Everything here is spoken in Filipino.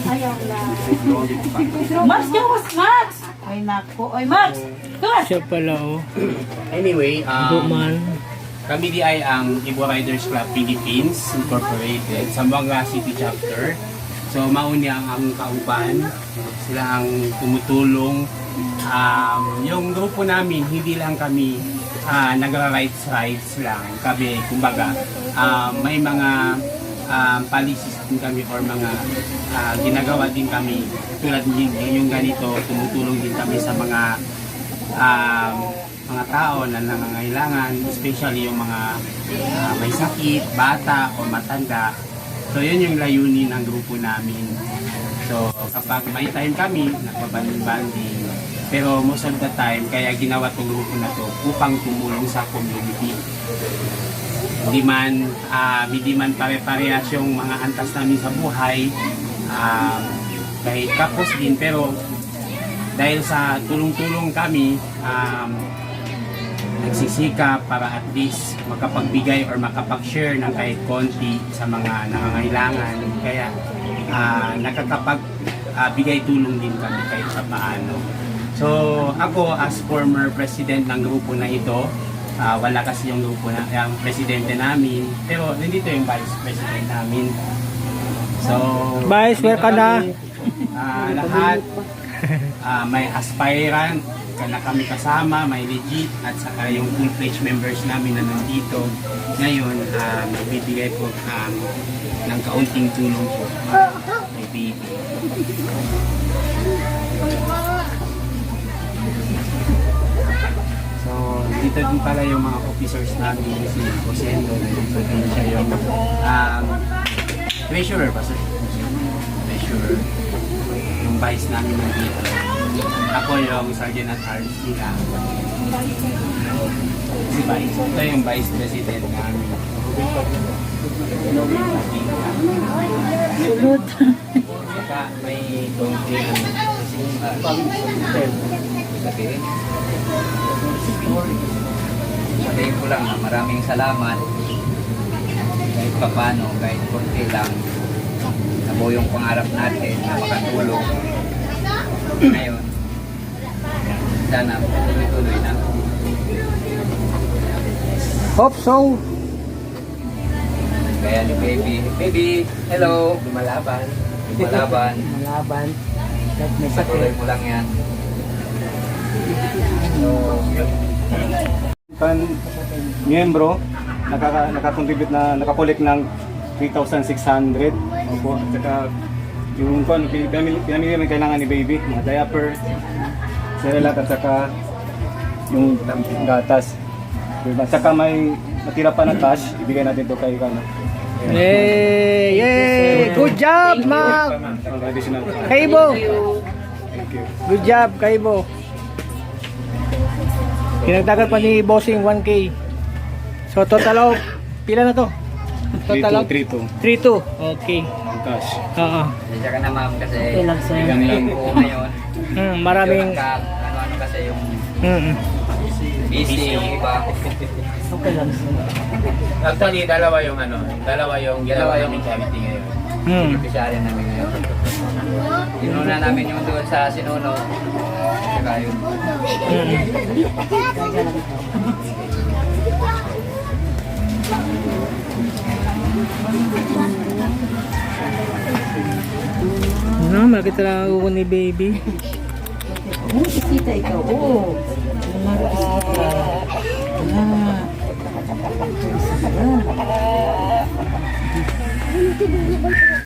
Ayaw lang. Max, gawas, Max! Ay, nako. Ay, Max! Gawas! Siya pala, oh. Anyway, Duman. kami di ay ang Ibo Riders Club Philippines Incorporated sa Zamboanga City Chapter. So maunya ang kauban, sila ang tumutulong. Yung grupo namin, hindi lang kami nagra-rides lang. Kami, kumbaga, may mga policies din kami or mga ginagawa din kami. Tulad yung ganito, tumutulong din kami sa mga tao na nangangailangan, especially yung mga may sakit, bata o matanda. So yun yung layunin ng grupo namin. So kapag may time kami, nagbabanding-banding. Pero most of the time, kaya ginawa itong grupo na to upang tumulong sa community. Hindi man pare-parehas yung mga antas namin sa buhay, kahit kapos din, pero dahil sa tulong-tulong kami, nagsisikap para at least makapagbigay or makapag-share ng kahit konti sa mga nangangailangan. Kaya nakakapagbigay tulong din kami kahit sa paano. So ako as former president ng grupo na ito, wala kasi yung grupo na yung presidente namin, pero nandito yung vice president namin. So Vice, where ka na? Lahat may aspirant na kami kasama, may legit at saka yung full-fledged members namin na nandito. Ngayon, nagbibigay po ng kaunting tulong po kay baby. So, dito din pala yung mga officers namin, si Josendo, nandito din siya yung treasurer pa, sir? Treasurer. Yung vice namin nandito. Ako yung sergeant at arms nila. Si vice. Ito yung vice president namin. Sulod. Saka may konti Sabihin ko lang na maraming salamat kahit papano, kahit konti lang nabuo yung pangarap natin na makatulong ngayon. Sana tuloy-tuloy na. Pop song. Kaya ni Baby, hello! lumalaban. Lumalaban. Malaban. Patuloy mo lang yan. So, miyembro nakakontribute na nakakolek ng 3,600. Opo, at saka yung pinamili may kailangan ni baby, mga diaper, cereal at saka yung gatas. Diba? At saka may natira pa na cash, ibigay natin to kay Kano. Yay! Yay! Good job, Mac! Additional. Kaibo! Thank you. Good job, Kaibo. Pinagdagan pa ni Bossing 1K. So total of, pila na to? Total of 3,200 3-2. Okay. ang cash. Oo. Hindi ka na ma'am kasi Okay lang, sir. Ilang lang. po ngayon. Maraming Ano kasi yung busy yung iba. Okay lang, sir. Actually, dalawa yung ginawa namin charity ngayon. Opisyarin namin ngayon. Inuna namin yung doon sa Sinuno. Saka yun. Ano, makita lang ako ni baby. Kita ikaw. Oo. Nakikita. Ah.